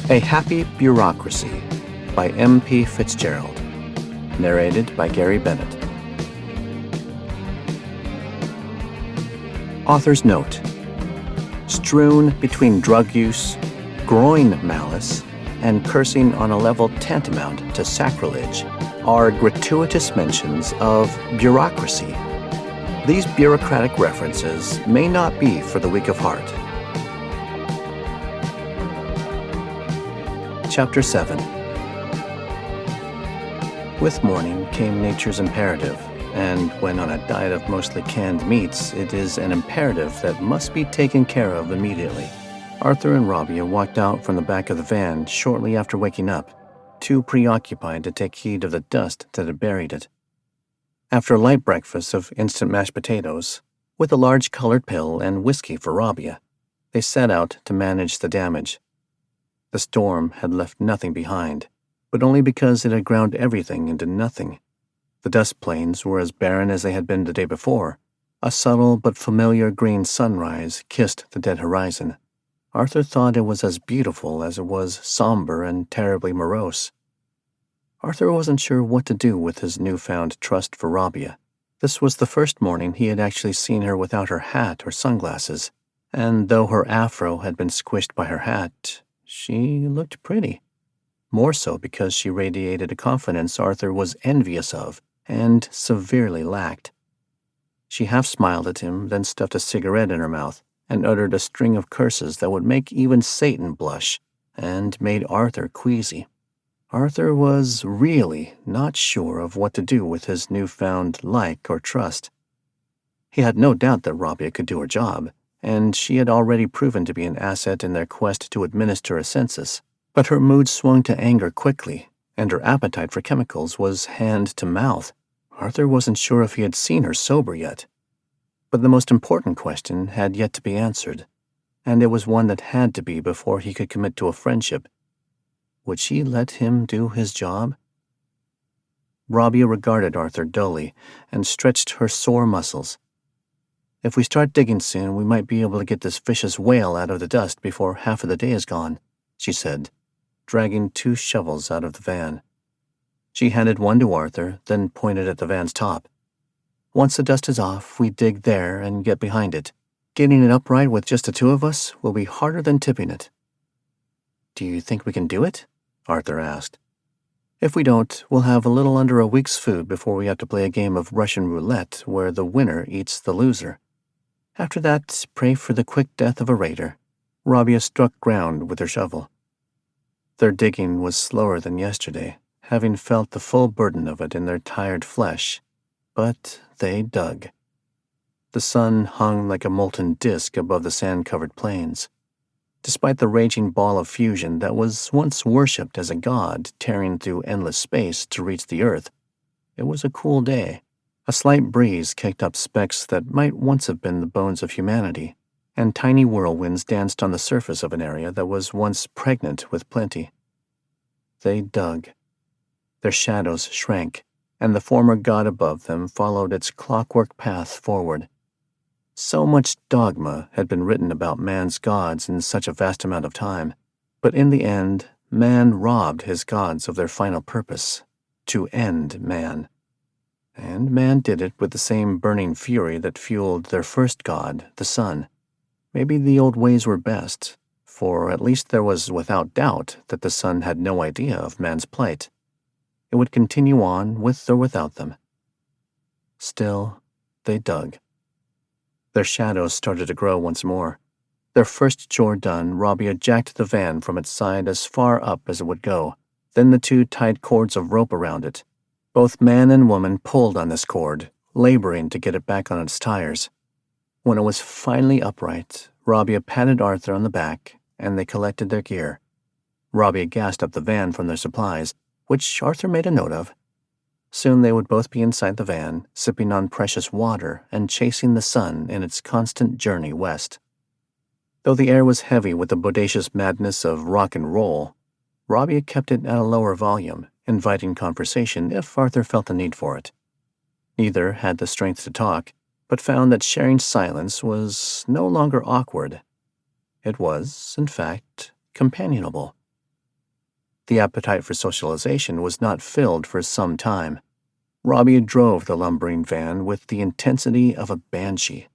A Happy Bureaucracy by M.P. Fitzgerald. Narrated by Gary Bennett. Author's note: strewn between drug use, groin malice, and cursing on a level tantamount to sacrilege are gratuitous mentions of bureaucracy. These bureaucratic references may not be for the weak of heart. Chapter 7. With morning came nature's imperative, and when on a diet of mostly canned meats, it is an imperative that must be taken care of immediately. Arthur and Rabia walked out from the back of the van shortly after waking up, too preoccupied to take heed of the dust that had buried it. After a light breakfast of instant mashed potatoes, with a large colored pill and whiskey for Rabia, they set out to manage the damage. The storm had left nothing behind, but only because it had ground everything into nothing. The dust plains were as barren as they had been the day before. A subtle but familiar green sunrise kissed the dead horizon. Arthur thought it was as beautiful as it was somber and terribly morose. Arthur wasn't sure what to do with his newfound trust for Rabia. This was the first morning he had actually seen her without her hat or sunglasses, and though her afro had been squished by her hat, she looked pretty. More so because she radiated a confidence Arthur was envious of and severely lacked. She half smiled at him, then stuffed a cigarette in her mouth and uttered a string of curses that would make even Satan blush and made Arthur queasy. Arthur was really not sure of what to do with his newfound like or trust. He had no doubt that Rabia could do her job, and she had already proven to be an asset in their quest to administer a census. But her mood swung to anger quickly, and her appetite for chemicals was hand to mouth. Arthur wasn't sure if he had seen her sober yet. But the most important question had yet to be answered, and it was one that had to be before he could commit to a friendship. Would she let him do his job? Rabia regarded Arthur dully and stretched her sore muscles. If we start digging soon, we might be able to get this vicious whale out of the dust before half of the day is gone, she said, dragging 2 shovels out of the van. She handed one to Arthur, then pointed at the van's top. Once the dust is off, we dig there and get behind it. Getting it upright with just the 2 of us will be harder than tipping it. Do you think we can do it? Arthur asked. If we don't, we'll have a little under a week's food before we have to play a game of Russian roulette where the winner eats the loser. After that, pray for the quick death of a raider. Rabia struck ground with her shovel. Their digging was slower than yesterday, having felt the full burden of it in their tired flesh, but they dug. The sun hung like a molten disk above the sand-covered plains. Despite the raging ball of fusion that was once worshipped as a god tearing through endless space to reach the earth, it was a cool day. A slight breeze kicked up specks that might once have been the bones of humanity, and tiny whirlwinds danced on the surface of an area that was once pregnant with plenty. They dug. Their shadows shrank, and the former god above them followed its clockwork path forward. So much dogma had been written about man's gods in such a vast amount of time, but in the end, man robbed his gods of their final purpose, to end man. And man did it with the same burning fury that fueled their first god, the sun. Maybe the old ways were best, for at least there was without doubt that the sun had no idea of man's plight. It would continue on with or without them. Still, they dug. Their shadows started to grow once more. Their first chore done, Rabia jacked the van from its side as far up as it would go. Then the 2 tied cords of rope around it. Both man and woman pulled on this cord, laboring to get it back on its tires. When it was finally upright, Rabia patted Arthur on the back, and they collected their gear. Rabia gassed up the van from their supplies, which Arthur made a note of. Soon they would both be inside the van, sipping on precious water and chasing the sun in its constant journey west. Though the air was heavy with the bodacious madness of rock and roll, Rabia kept it at a lower volume, inviting conversation if Arthur felt the need for it. Neither had the strength to talk, but found that sharing silence was no longer awkward. It was, in fact, companionable. The appetite for socialization was not filled for some time. Rabia drove the lumbering van with the intensity of a banshee.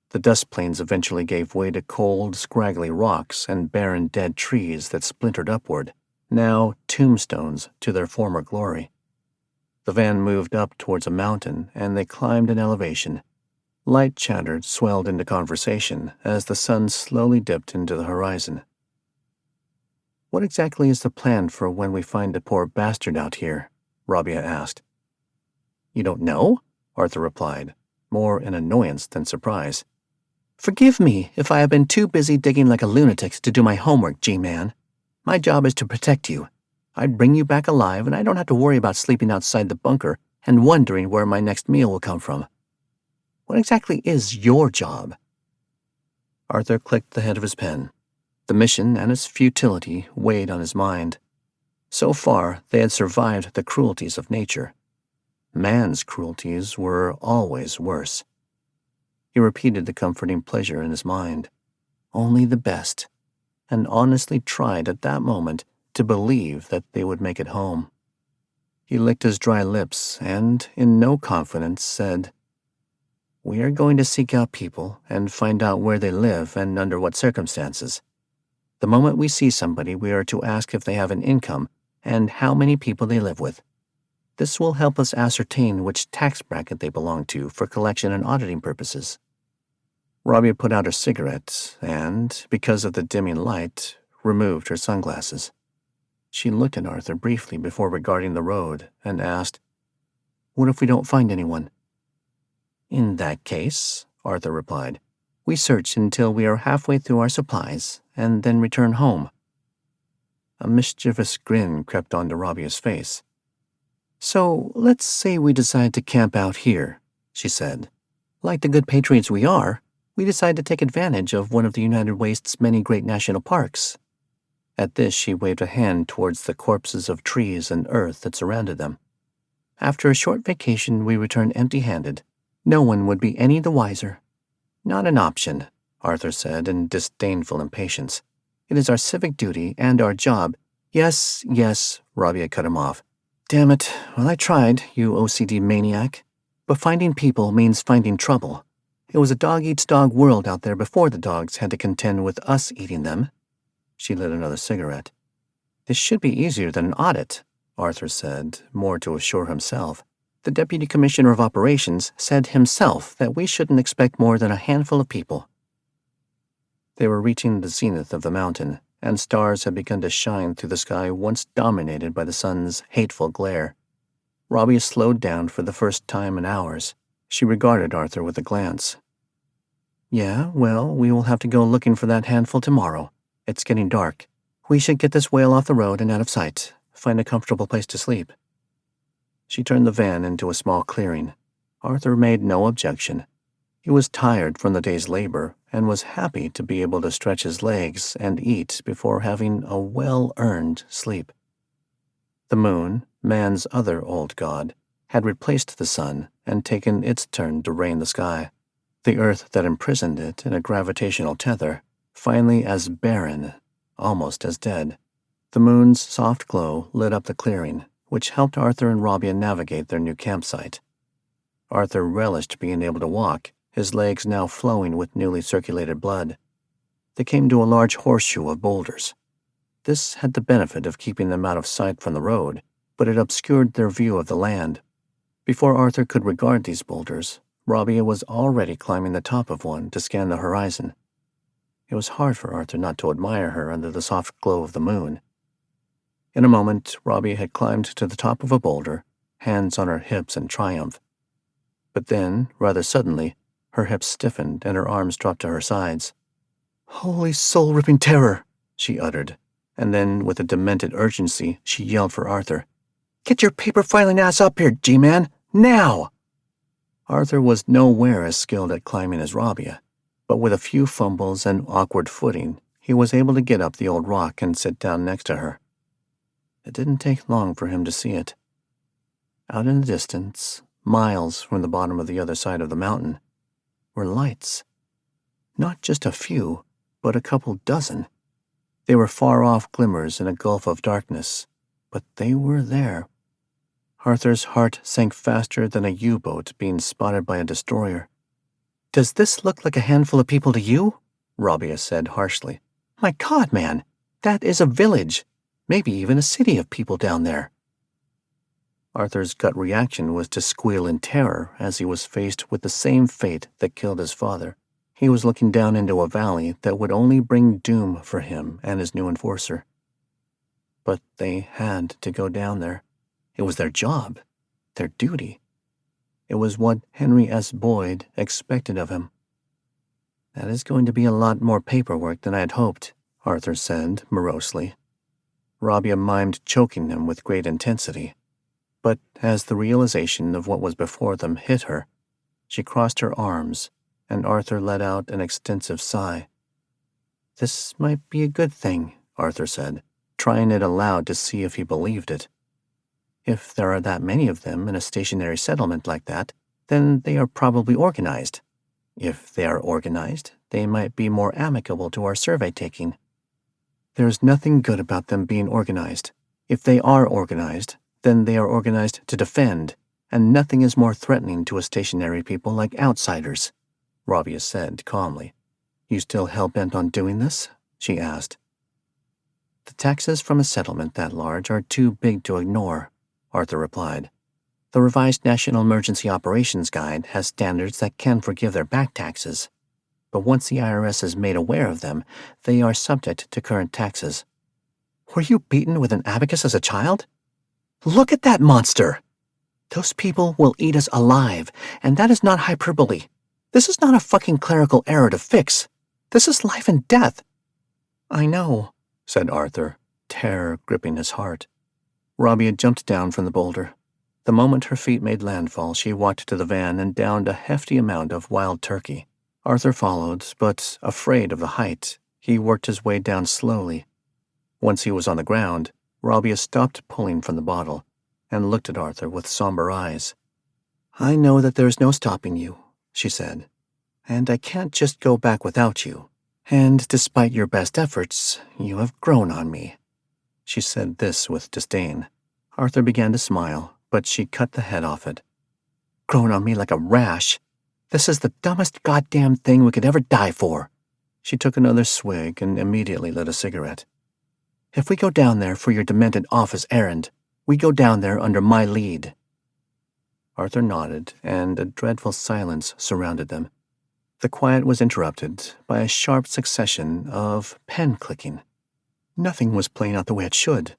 The dust plains eventually gave way to cold, scraggly rocks and barren dead trees that splintered upward, now tombstones to their former glory. The van moved up towards a mountain, and they climbed an elevation. Light chatter swelled into conversation as the sun slowly dipped into the horizon. "What exactly is the plan for when we find a poor bastard out here?" Rabia asked. "You don't know?" Arthur replied, more in annoyance than surprise. "Forgive me if I have been too busy digging like a lunatic to do my homework, G-Man. My job is to protect you. I'd bring you back alive, and I don't have to worry about sleeping outside the bunker and wondering where my next meal will come from. What exactly is your job?" Arthur clicked the head of his pen. The mission and its futility weighed on his mind. So far, they had survived the cruelties of nature. Man's cruelties were always worse. He repeated the comforting pleasure in his mind. Only the best, and honestly tried at that moment to believe that they would make it home. He licked his dry lips and, in no confidence, said, "We are going to seek out people and find out where they live and under what circumstances. The moment we see somebody, we are to ask if they have an income and how many people they live with. This will help us ascertain which tax bracket they belong to for collection and auditing purposes." Rabia put out her cigarette and, because of the dimming light, removed her sunglasses. She looked at Arthur briefly before regarding the road and asked, "What if we don't find anyone?" "In that case," Arthur replied, "we search until we are halfway through our supplies and then return home." A mischievous grin crept onto Rabia's face. "So let's say we decide to camp out here," she said. "Like the good patriots we are, we decide to take advantage of one of the United Waste's many great national parks." At this, she waved a hand towards the corpses of trees and earth that surrounded them. "After a short vacation, we return empty-handed. No one would be any the wiser." "Not an option," Arthur said in disdainful impatience. "It is our civic duty and our job." Yes, Rabia cut him off. "Damn it, well, I tried, you OCD maniac. But finding people means finding trouble. It was a dog-eats-dog world out there before the dogs had to contend with us eating them." She lit another cigarette. "This should be easier than an audit," Arthur said, more to assure himself. "The Deputy Commissioner of Operations said himself that we shouldn't expect more than a handful of people." They were reaching the zenith of the mountain, and stars had begun to shine through the sky once dominated by the sun's hateful glare. Rabia slowed down for the first time in hours. She regarded Arthur with a glance. "Yeah, well, we will have to go looking for that handful tomorrow. It's getting dark. We should get this whale off the road and out of sight. Find a comfortable place to sleep." She turned the van into a small clearing. Arthur made no objection. He was tired from the day's labor and was happy to be able to stretch his legs and eat before having a well-earned sleep. The moon, man's other old god, had replaced the sun and taken its turn to reign the sky. The earth that imprisoned it in a gravitational tether, finally as barren, almost as dead. The moon's soft glow lit up the clearing, which helped Arthur and Rabia navigate their new campsite. Arthur relished being able to walk, his legs now flowing with newly circulated blood. They came to a large horseshoe of boulders. This had the benefit of keeping them out of sight from the road, but it obscured their view of the land. Before Arthur could regard these boulders, Rabia was already climbing the top of one to scan the horizon. It was hard for Arthur not to admire her under the soft glow of the moon. In a moment, Rabia had climbed to the top of a boulder, hands on her hips in triumph. But then, rather suddenly, her hips stiffened and her arms dropped to her sides. "Holy soul-ripping terror!" she uttered, and then, with a demented urgency, she yelled for Arthur. "Get your paper-filing ass up here, G-Man! Now!" Arthur was nowhere as skilled at climbing as Rabia, but with a few fumbles and awkward footing, he was able to get up the old rock and sit down next to her. It didn't take long for him to see it. Out in the distance, miles from the bottom of the other side of the mountain, were lights. Not just a few, but a couple dozen. They were far-off glimmers in a gulf of darkness, but they were there. Arthur's heart sank faster than a U-boat being spotted by a destroyer. "Does this look like a handful of people to you?" Rabia said harshly. "My God, man, that is a village, maybe even a city of people down there." Arthur's gut reaction was to squeal in terror as he was faced with the same fate that killed his father. He was looking down into a valley that would only bring doom for him and his new enforcer. But they had to go down there. It was their job, their duty. It was what Henry S. Boyd expected of him. "That is going to be a lot more paperwork than I had hoped," Arthur said morosely. Rabia mimed choking him with great intensity. But as the realization of what was before them hit her, she crossed her arms, and Arthur let out an extensive sigh. "This might be a good thing," Arthur said, trying it aloud to see if he believed it. "If there are that many of them in a stationary settlement like that, then they are probably organized. If they are organized, they might be more amicable to our survey-taking. There's nothing good about them being organized. If they are organized, then they are organized to defend, and nothing is more threatening to a stationary people like outsiders," Rabia said calmly. "You still hell-bent on doing this?" she asked. "The taxes from a settlement that large are too big to ignore," Arthur replied. "The revised National Emergency Operations Guide has standards that can forgive their back taxes, but once the IRS is made aware of them, they are subject to current taxes." "Were you beaten with an abacus as a child? Look at that monster! Those people will eat us alive, and that is not hyperbole. This is not a fucking clerical error to fix. This is life and death." "I know," said Arthur, terror gripping his heart. Rabia jumped down from the boulder. The moment her feet made landfall, she walked to the van and downed a hefty amount of wild turkey. Arthur followed, but, afraid of the height, he worked his way down slowly. Once he was on the ground, Rabia stopped pulling from the bottle and looked at Arthur with somber eyes. "I know that there is no stopping you," she said, "and I can't just go back without you. And despite your best efforts, you have grown on me." She said this with disdain. Arthur began to smile, but she cut the head off it. "Grown on me like a rash. This is the dumbest goddamn thing we could ever die for." She took another swig and immediately lit a cigarette. "If we go down there for your demented office errand, we go down there under my lead." Arthur nodded, and a dreadful silence surrounded them. The quiet was interrupted by a sharp succession of pen clicking. Nothing was playing out the way it should.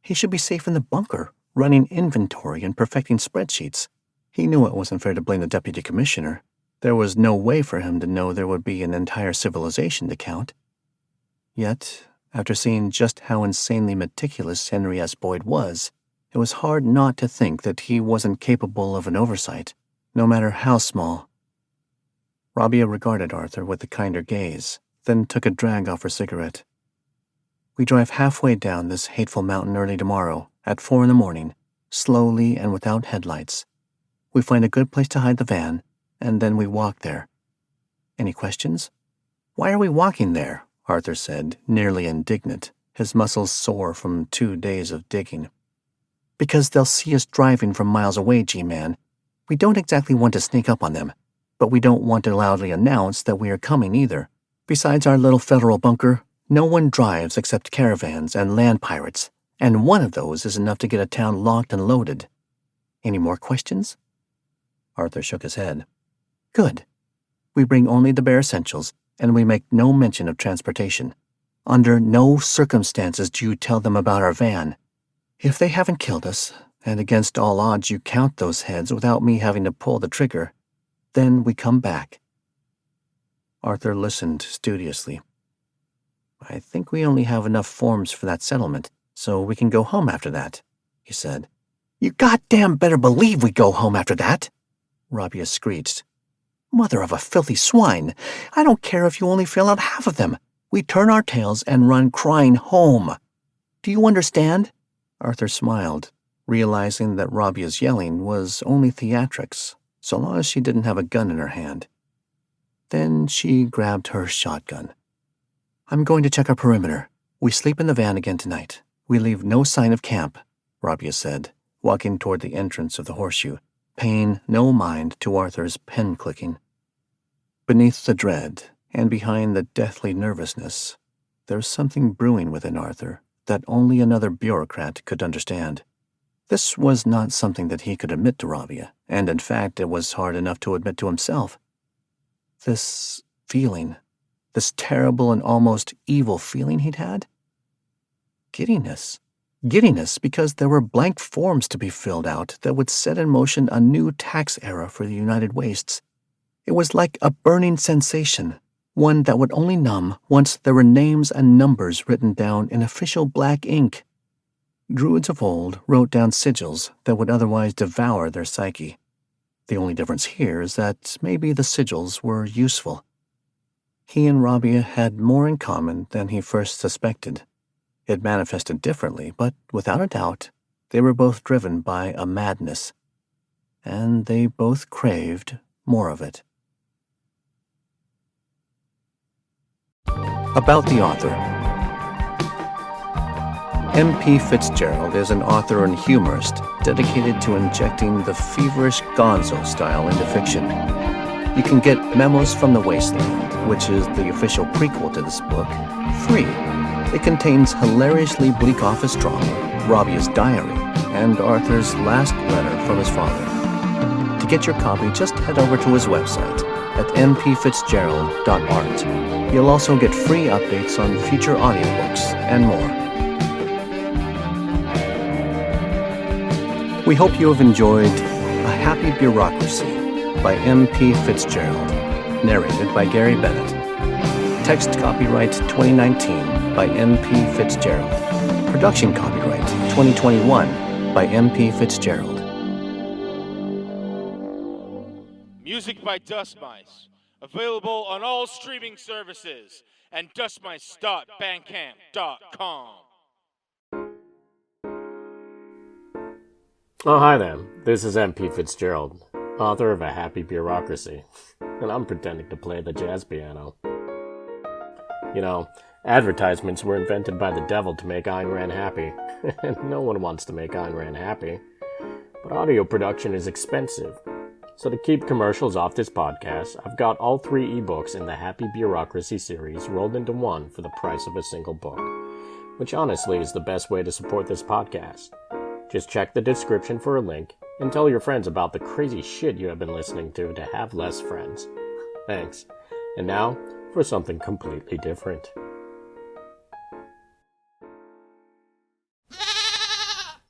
He should be safe in the bunker, running inventory and perfecting spreadsheets. He knew it wasn't fair to blame the deputy commissioner. There was no way for him to know there would be an entire civilization to count. Yet, after seeing just how insanely meticulous Henry S. Boyd was, it was hard not to think that he wasn't capable of an oversight, no matter how small. Rabia regarded Arthur with a kinder gaze, then took a drag off her cigarette. "We drive halfway down this hateful mountain early tomorrow, at 4 a.m, slowly and without headlights. We find a good place to hide the van, and then we walk there. Any questions?" "Why are we walking there?" Arthur said, nearly indignant, his muscles sore from 2 days of digging. "Because they'll see us driving from miles away, G-Man. We don't exactly want to sneak up on them, but we don't want to loudly announce that we are coming either. Besides our little federal bunker, no one drives except caravans and land pirates, and one of those is enough to get a town locked and loaded. Any more questions?" Arthur shook his head. "Good. We bring only the bare essentials, and we make no mention of transportation. Under no circumstances do you tell them about our van. If they haven't killed us, and against all odds you count those heads without me having to pull the trigger, then we come back." Arthur listened studiously. "I think we only have enough forms for that settlement, so we can go home after that," he said. "You goddamn better believe we go home after that," Rabia screeched. "Mother of a filthy swine, I don't care if you only fill out half of them. We turn our tails and run crying home. Do you understand?" Arthur smiled, realizing that Rabia's yelling was only theatrics, so long as she didn't have a gun in her hand. Then she grabbed her shotgun. "I'm going to check our perimeter. We sleep in the van again tonight. We leave no sign of camp, Rabia said, walking toward the entrance of the horseshoe, paying no mind to Arthur's pen clicking. Beneath the dread, and behind the deathly nervousness, there's something brewing within Arthur that only another bureaucrat could understand. This was not something that he could admit to Rabia, and in fact it was hard enough to admit to himself. This feeling, this terrible and almost evil feeling he'd had? Giddiness. Giddiness because there were blank forms to be filled out that would set in motion a new tax era for the United Wastes. It was like a burning sensation, one that would only numb once there were names and numbers written down in official black ink. Druids of old wrote down sigils that would otherwise devour their psyche. The only difference here is that maybe the sigils were useful. He and Rabia had more in common than he first suspected. It manifested differently, but without a doubt, they were both driven by a madness, and they both craved more of it. About the author. M.P. Fitzgerald is an author and humorist dedicated to injecting the feverish gonzo style into fiction. You can get Memos from the Wasteland, which is the official prequel to this book, free. It contains hilariously bleak office drama, Rabia's diary, and Arthur's last letter from his father. To get your copy, just head over to his website at mpfitzgerald.art. You'll also get free updates on future audiobooks and more. We hope you have enjoyed A Happy Bureaucracy by M.P. Fitzgerald, narrated by Gary Bennett. Text copyright 2019 by M.P. Fitzgerald. Production copyright 2021 by M.P. Fitzgerald. Music by Dust Mice. Available on all streaming services and dustmice.bandcamp.com. Oh, hi there. This is M.P. Fitzgerald, author of A Happy Bureaucracy, and I'm pretending to play the jazz piano. You know, advertisements were invented by the devil to make Ayn Rand happy, and no one wants to make Ayn Rand happy. But audio production is expensive, so to keep commercials off this podcast, I've got all 3 ebooks in the Happy Bureaucracy series rolled into one for the price of a single book, which honestly is the best way to support this podcast. Just check the description for a link and tell your friends about the crazy shit you have been listening to have less friends. Thanks. And now, for something completely different.